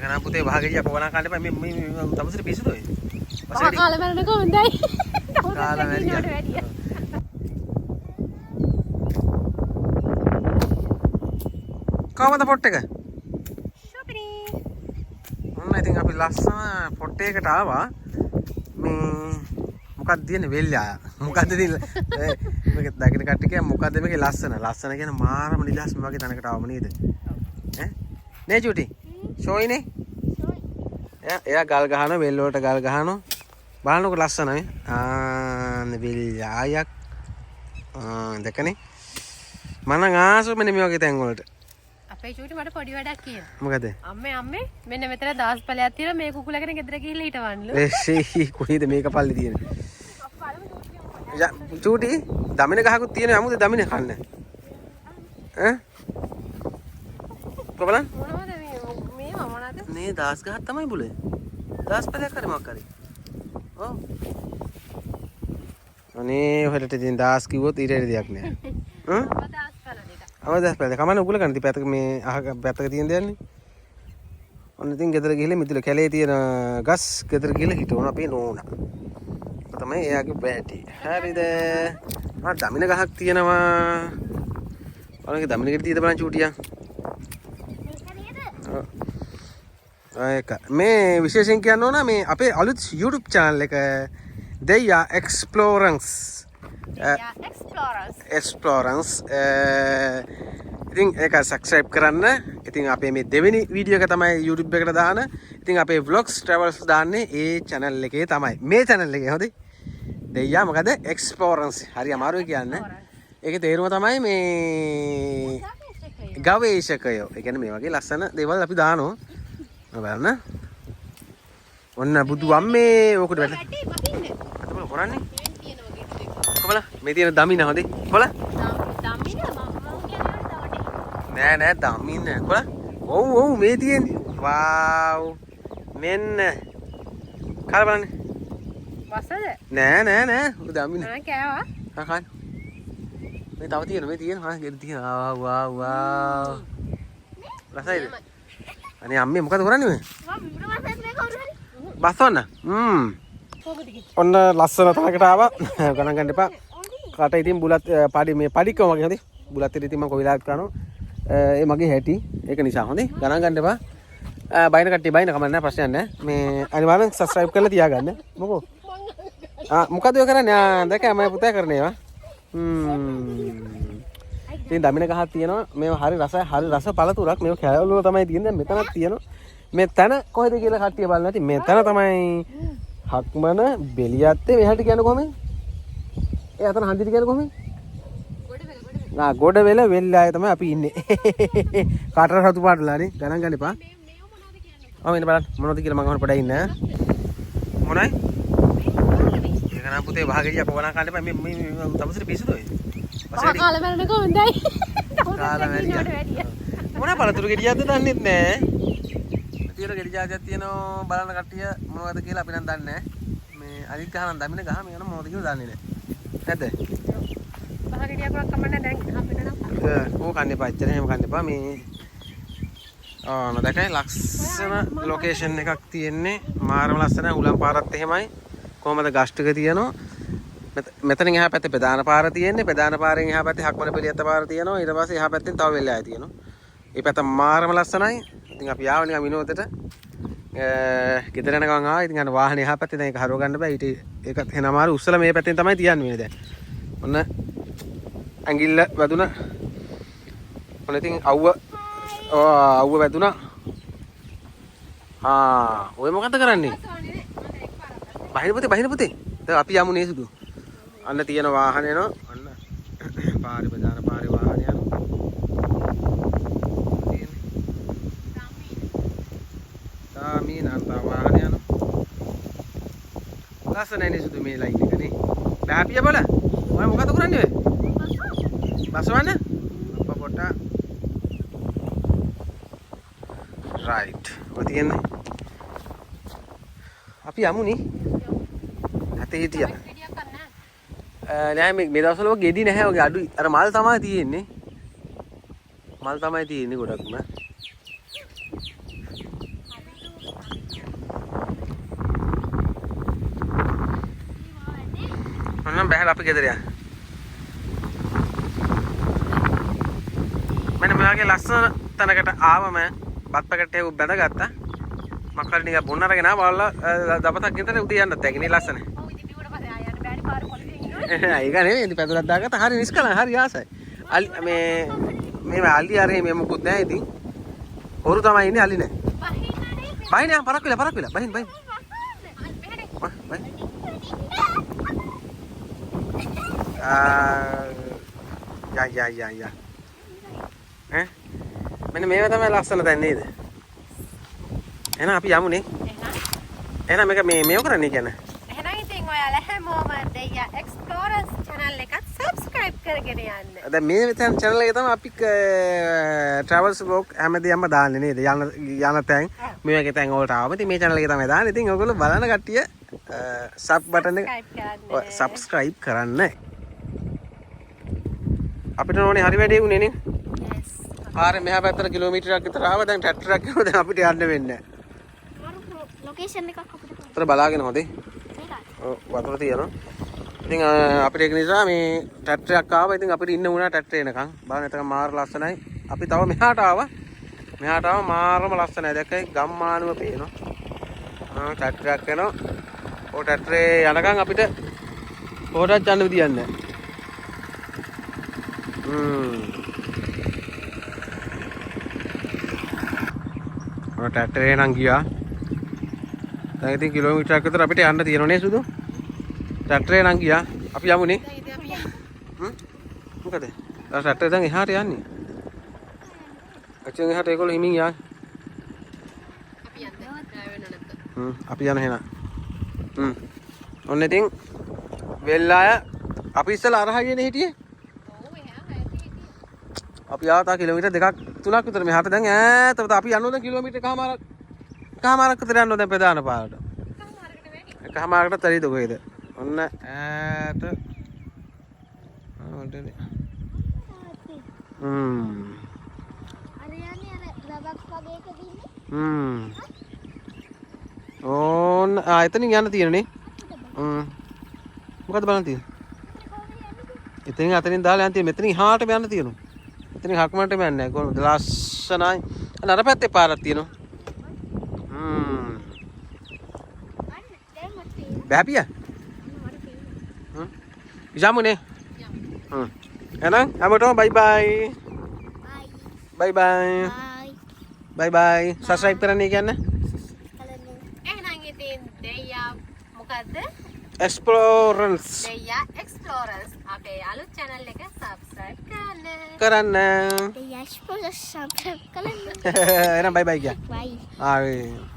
කරා පුතේ භාගෙඩිය කොවනා කන්න එපා. මේ තමසට පිස්සුද ඔය? කාලා බලනකො හොඳයි. කාලා වැඩියා. කොහමද පොට් එක? ඔන්න ඉතින් අපි ලස්සන පොට් එකකට ආවා. මේ මොකක්ද තියෙන්නේ වෙල්ලා. මොකද්ද තියෙන්නේ? මේක දකින කට්ටිය කියන්නේ මොකද්ද මේකේ ලස්සන. ලස්සන කියන්නේ මාරම නිදහස් මේ වගේ තැනකට ආවම නේද? ඈ? නේ චුටි? ෂෝයිනේ? එයා ගල් ගහනවා වෙල් වලට ගල් ගහනවා. බලන්නකො ලස්සන නේ. වෙල්ලායක්. දැකනේ. මම ආසො මෙන්න මේ වගේ තැන් වලට. අපේ චූටි මට පොඩි වැඩක් කියනවා. මොකද? අම්මේ මෙන්න මෙතන දවස් පළයක් තියෙනවා මේ කුකුලගෙන ගෙදර ගිහිල්ලා හිටවන්නලු. කොහේද මේක පල්ලි තියෙන්නේ? චූටි දමින ගහකුත් තියෙනවා අමුද දමින කන්න. ඈ? කොබලන්? මොනවද මේ මොනවද? නේ දාස් ගහක් තමයි බුලේ. දාස් පළයක් හරි මොකක් හරි. ඔව්. අනේ ඔහෙලට ඉතින් දාස් කිව්වොත් ඊට දෙයක් නෑ. හ්ම්? අවදාස් පැලද කමන්න උගල ගන්න පැත්තක මේ අහ පැත්තක තියෙන දෙයක්නේ. ඔන්න ඉතින් ගෙදර ගිහලා මිදුල කැලේ තියෙන ගස් ගෙදර ගිහලා හිටවන අපේ නෝනා. ඔය තමයි එයාගේ බෑටි. හරිද? දමින ගහක් තියෙනවා. බලන්න දමින ගෙඩි තියෙද බලන්න චූටියා. ඒක මේ විශේෂයෙන් කියන්න ඕන මේ අපේ අලුත් YouTube channel එක දෙයා Explorers. Explorers ඉතින් ඒක subscribe කරන්න. ඉතින් අපේ මේ දෙවෙනි වීඩියෝ එක තමයි YouTube එකට දාන. ඉතින් අපේ vlogs travels දාන්නේ ඒ channel එකේ තමයි. මේ channel එකේ හොඳයි. දෙයියා මොකද Explorers. හරි අමාරුයි කියන්න. ඒකේ තේරුම තමයි මේ ගවේෂකයෝ. ඒ කියන්නේ මේ වගේ ලස්සන දේවල් අපි දානවා. බලන්න. ඔන්න බුදු අම්මේ ඕකට වැඩ. අතම කරන්නේ. කොබල මේ තියෙන දමින හොඳේ. කොබල නෑ දමින කොබල ඔව් මේ තියෙන්නේ වාව් මෙන්න කාලා බලන්න වසද නෑ දමින කෑවා කන්න මේ තව තියෙන හා ගෙඩි තියෙන වාව් රසයිද අනේ අම්මේ මොකද කරන්නේ මේ බස්සවන්න ඔන්න ලස්සන තැනකට ආවා ගණන් ගන්න එපා කට ඉතින් බුලත් පඩි මේ පඩික්කම වගේ හොඳේ බුලත් ඉතින් මම කොවිලාත් කරනවා ඒ මගේ හැටි ඒක නිසා හොඳේ ගණන් ගන්න එපා බයින කට්ටිය බයින කමක් නැහැ ප්‍රශ්නයක් නැහැ මේ අනිවාර්යෙන් subscribe කරලා තියාගන්න මොකෝ මොකද ඔය කරන්නේ දැකලා මම පුතා කරන්නේ ඒවා ඉතින් දමින ගහක් තියෙනවා මේව හරි රසයි හරි රස පළතුරක් මේව කැලවල වල තමයි තියෙන්නේ මෙතනක් තියෙනවා මේ තන කොහෙද කියලා කට්ටිය බලන්න ඇති මේ තන තමයි හක්මන බෙලියත්තේ මෙහාට කියන්නේ කොහමද ඒ අතන හන්දිට කියන්නේ කොහමද ගොඩ වෙල වෙල්ලාය තමයි අපි ඉන්නේ කාටර සතු පාටලානේ ගණන් ගන්න එපා මෙන්න බලන්න මොනවද කියලා මම අහන්න පොඩ්ඩක් ඉන්න මොනයි ඒක නම් පුතේ භාගෙඩිය කොවනා කන්න එපා මේ තමසට පිස්සුද ඔය කාලා බලනකො හොඳයි කාලා වැඩියා මොන පළතුරු ගෙඩියක්ද දන්නෙත් නෑ තියෙන ගෙඩි ජාතියක් තියෙනවා බලන්න කට්ටිය මොනවද කියලා අපි නම් දන්නේ නෑ මේ අනිත් ගහ නම් දමින ගහ මේ යන මොනවද කියලා දන්නේ නෑ නැද්ද භාගෙඩියක් වක් කමන්න දැන් හම්බෙන්න නම් ඕක කන්න එපා එච්චර එහෙම කන්න එපා මේ නොදකයි ලක්ෂණ ලොකේෂන් එකක් තියෙන්නේ මාරම ලස්සන උලම් පාරත් එහෙමයි කොහමද ගස්ටක තියෙනවා මෙතනින් එහා පැත්තේ ප්‍රධාන පාර තියෙන්නේ ප්‍රධාන පාරෙන් එහා පැත්තේ හක්මන පිළියත්ත පාර තියෙනවා ඊට පස්සේ එහා පැත්තෙන් තව වෙල්ලාය තියෙනවා මේ පැත්ත මාරම ලස්සනයි ඉතින් අපි ආව නිකන් විනෝදෙට ගෙදර යන ගමන් ආවා ඉතින් අර වාහනේ එහා පැත්තේ දැන් ඒක හරව ගන්න බෑ ඊට ඒකත් එන අමාරු උස්සලා මේ පැත්තෙන් තමයි තියන්නේ වෙන්නේ දැන් ඔන්න ඇඟිල්ල වැදුනා ඔන්න ඉතින් අවුව වැදුනා ඔය මොකද කරන්නේ බහින පුතේ දැන් අපි යමු නේ සුදු අන්න තියෙන වාහනේ යනවා අන්න පාරේ ප්‍රධාන පාරේ වාහනේ යනවා තාමීන අන්ත වාහනේ යනවා ලස්සනයි නේ සුදු මේ ලයින් එක නේ බෑපිය බල ඔය මොකද කරන්නේ ඔය බස්වන්න අප්පා පොට්ටා රයිට් ඔය තියන්නේ අපි යමුනේ ඇතේ හිටියා නෑ මේ දවස්වල ඔය ගෙඩි නැහැ ඔගේ අඩුයි අර මල් තමයි තියෙන්නේ ගොඩක්ම එහෙනම් අපි ගෙදර යන්න. මෙන්න මේ වගේ ලස්සන තැනකට ආවම බත් පැකට් එක බැඳගත්තා. මක්කල් නිකන් බොන්න අරගෙන ආවලා දවසක් ගෙදර උදේ යන්නත් ඇගිනේ ලස්සන. ඔව් ඉතින් කිව්වට පස්සේ ආයන්න බෑනි පාර පොලිසියෙන් ඉන්නවනේ. ඒක නෙවෙයි ඉතින් පැදුරක් දාගත්තා. හරි නිස්කලන් හරි ආසයි. මේ අලි අරේ මේ මොකුත් නැහැ ඉතින්. හොරු තමයි ඉන්නේ අලි නැහැ. බහිනේ පරක් වෙලා බහින්. බහින්. යා. මෙන්න මේවා තමයි ලස්සන තැන් නේද? එහෙනම් අපි යමුනේ. එහෙනම් මේක මේව කරන්නේ කියන්නේ. එහෙනම් ඉතින් ඔයාලා හැමෝම දෙයියා එක්ස්ප්ලෝරර්ස් channel එකට subscribe කරගෙන යන්න. දැන් මේ channel එකේ තමයි අපි travels vlog හැමදේම දාන්නේ නේද? යන තැන් මේ වගේ තැන් වලට ආවම ඉතින් මේ channel එකේ තමයි දාන්නේ. ඉතින් ඔයගොල්ලෝ බලන කට්ටිය sub button එක subscribe කරන්න. අපිට ඕනේ හරි වැඩේ උනේ නේ. yes. පාරේ මෙහා පැත්තට කිලෝමීටරයක් විතර ආව දැන් ට්‍රැක්ටරයක් යනවා දැන් අපිට යන්න වෙන්නේ නැහැ. ලොකේෂන් එකක් අපිට. උතර බලාගෙන හොඳේ. ඔව් වතුර තියෙනවා. ඉතින් අපිට ඒක නිසා මේ ට්‍රැක්ටරයක් ආවා. ඉතින් අපිට ඉන්න වුණා ට්‍රැක්ටරේ එනකන්. බලන්න එතන මාර ලස්සනයි. අපි තව මෙහාට ආවා. මෙහාට ආව මාරම ලස්සනයි. දැක්කයි ගම්මානුව පේනවා. ට්‍රැක්ටරයක් එනවා. ඔය ට්‍රැක්ටරේ යනකන් අපිට කොහොටවත් යන්න විදියක් නැහැ. ට්‍රැක්ටරේ නම් ගියා. දැන් ඉතින් කිලෝමීටරයක් විතර අපිට යන්න තියෙනවනේ සුදු. ට්‍රැක්ටරේ නම් ගියා. අපි යමුනේ. මොකද? ට්‍රැක්ටරේ දැන් එහාට යන්නේ. අච්චන් එහාට ඒගොල්ලෝ හිමින් යන්නේ. අපි යන්න ඩ්‍රයිවර් නැත්නම්. අපි යන එහෙනම්. ඔන්න ඉතින් වෙල්ලාය අපි ඉස්සලා අරහගෙන හිටියේ. අපි ආවා කිලෝමීටර් 2ක් 3ක් විතර මෙහාට දැන් ඈතට අපි යනවා දැන් කිලෝමීටර් කමාරක් විතර යනවා දැන් ප්‍රධාන පාරට. කමාරකට තරිද කොහෙද? ඔන්න ඈත ඔතන. අර යන්නේ අර රබක් වගේක දින්නේ. ඕන්න එතනින් යන්න තියෙනනේ. මොකද බලන්න තියෙන්නේ? එතනින් දාලා යන්න තියෙන්නේ. මෙතනින් එහාට යන්න තියෙනවා. එතනින් හක්මන්ට යන්නේ නැහැ. කොහොමද ලස්සනයි. අර පැත්තේ පාරක් තියෙනවා. බෑපිය? යමුනේ. එහෙනම් හැමෝටම බයි බයි. බයි බයි. සබ්ස්ක්‍රයිබ් කරන්න කියන්නේ. එහෙනම් ඉතින් දෙයියා මොකද්ද? Explorers. දෙයියා එක්ස්ප්ලෝරර්ස් අපේ අලුත් channel එක subscribe කරන්න. The Yash Polo Subscribe. එහෙනම් බයි බයි කිය. Bye. ආවේ.